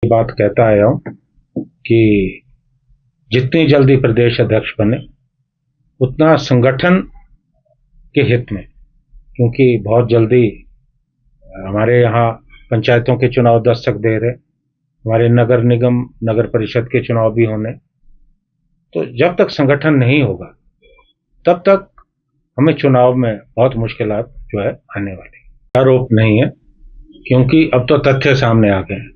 बात कहता आया हूं कि जितनी जल्दी प्रदेश अध्यक्ष बने उतना संगठन के हित में, क्योंकि बहुत जल्दी हमारे यहाँ पंचायतों के चुनाव दस्तक दे रहे, हमारे नगर निगम नगर परिषद के चुनाव भी होने। तो जब तक संगठन नहीं होगा तब तक हमें चुनाव में बहुत मुश्किलात जो है आने वाली। आरोप नहीं है, क्योंकि अब तो तथ्य सामने आ गए हैं।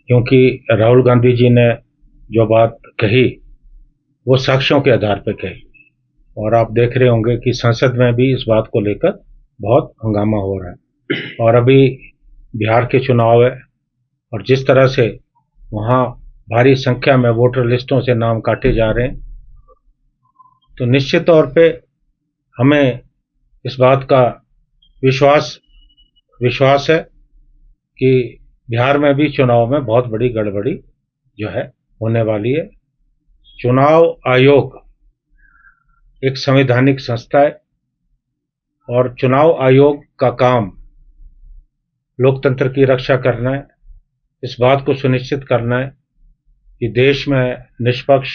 क्योंकि राहुल गांधी जी ने जो बात कही वो साक्ष्यों के आधार पर कही, और आप देख रहे होंगे कि संसद में भी इस बात को लेकर बहुत हंगामा हो रहा है। और अभी बिहार के चुनाव है, और जिस तरह से वहाँ भारी संख्या में वोटर लिस्टों से नाम काटे जा रहे हैं, तो निश्चित तौर पे हमें इस बात का विश्वास है कि बिहार में भी चुनाव में बहुत बड़ी गड़बड़ी जो है होने वाली है। चुनाव आयोग एक संवैधानिक संस्था है, और चुनाव आयोग का काम लोकतंत्र की रक्षा करना है, इस बात को सुनिश्चित करना है कि देश में निष्पक्ष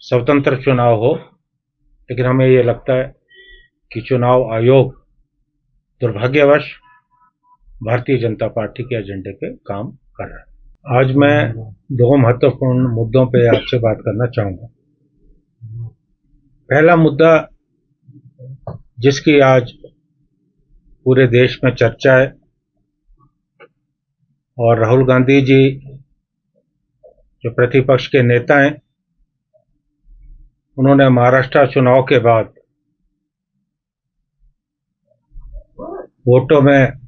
स्वतंत्र चुनाव हो। लेकिन हमें ये लगता है कि चुनाव आयोग दुर्भाग्यवश भारतीय जनता पार्टी के एजेंडे पे काम कर रहा है। आज मैं दो महत्वपूर्ण मुद्दों पे आपसे बात करना चाहूंगा। पहला मुद्दा जिसकी आज पूरे देश में चर्चा है, और राहुल गांधी जी जो प्रतिपक्ष के नेता हैं, उन्होंने महाराष्ट्र चुनाव के बाद वोटों में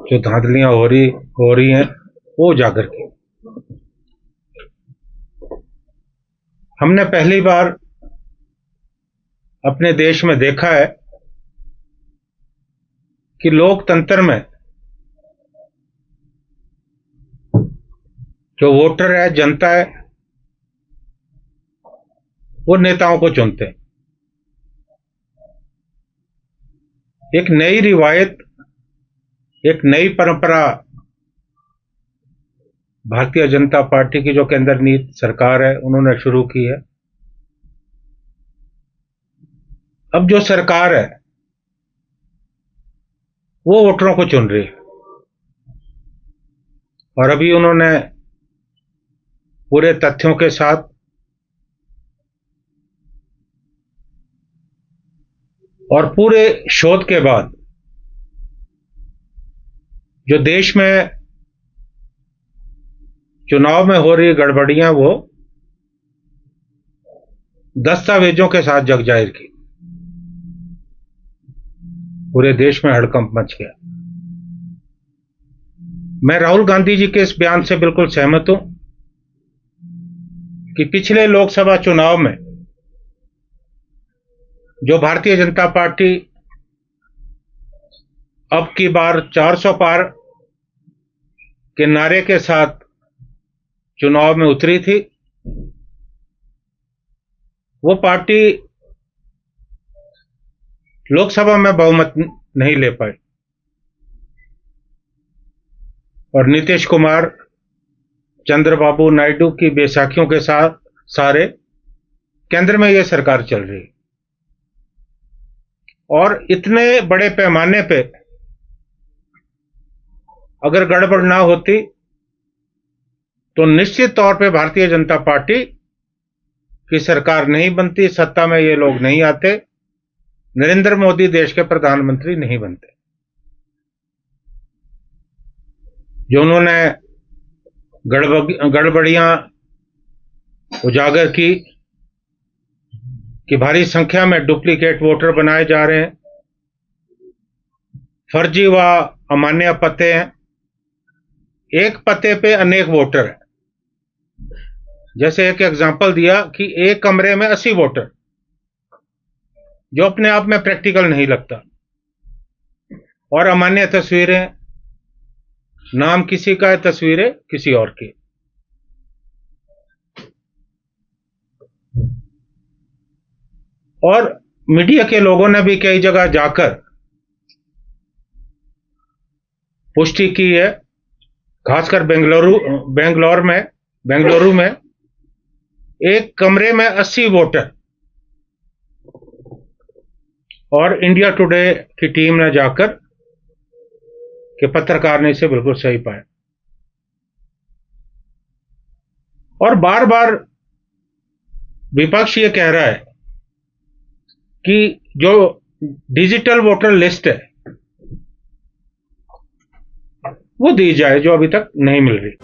जो धांधलियां हो रही हैं वो उजागर की। हमने पहली बार अपने देश में देखा है कि लोकतंत्र में जो वोटर है, जनता है, वो नेताओं को चुनते हैं। एक नई रिवायत, एक नई परंपरा भारतीय जनता पार्टी की जो केंद्र नीति सरकार है उन्होंने शुरू की है। अब जो सरकार है वो वोटरों को चुन रही है, और अभी उन्होंने पूरे तथ्यों के साथ और पूरे शोध के बाद जो देश में चुनाव में हो रही गड़बड़ियां वो दस्तावेजों के साथ जग जाहिर की। पूरे देश में हड़कंप मच गया। मैं राहुल गांधी जी के इस बयान से बिल्कुल सहमत हूं कि पिछले लोकसभा चुनाव में जो भारतीय जनता पार्टी अब की बार 400 पार के नारे के साथ चुनाव में उतरी थी, वो पार्टी लोकसभा में बहुमत नहीं ले पाई, और नीतीश कुमार, चंद्रबाबू नायडू की बेसाखियों के साथ सारे केंद्र में यह सरकार चल रही, और इतने बड़े पैमाने पे अगर गड़बड़ ना होती तो निश्चित तौर पे भारतीय जनता पार्टी की सरकार नहीं बनती, सत्ता में ये लोग नहीं आते, नरेंद्र मोदी देश के प्रधानमंत्री नहीं बनते। जो उन्होंने गड़बड़ियां उजागर की कि भारी संख्या में डुप्लीकेट वोटर बनाए जा रहे हैं, फर्जी व अमान्य पते हैं, एक पते पे अनेक वोटर हैं। जैसे एक एग्जांपल दिया कि एक कमरे में 80 वोटर, जो अपने आप में प्रैक्टिकल नहीं लगता, और अमान्य तस्वीरें, नाम किसी का है, तस्वीरें किसी और की। और मीडिया के लोगों ने भी कई जगह जाकर पुष्टि की है, खासकर बेंगलुरु में एक कमरे में 80 वोटर, और इंडिया टुडे की टीम ने जाकर के पत्रकार ने इसे बिल्कुल सही पाया। और बार बार विपक्ष ये कह रहा है कि जो डिजिटल वोटर लिस्ट है वो दी जाए, जो अभी तक नहीं मिल रही।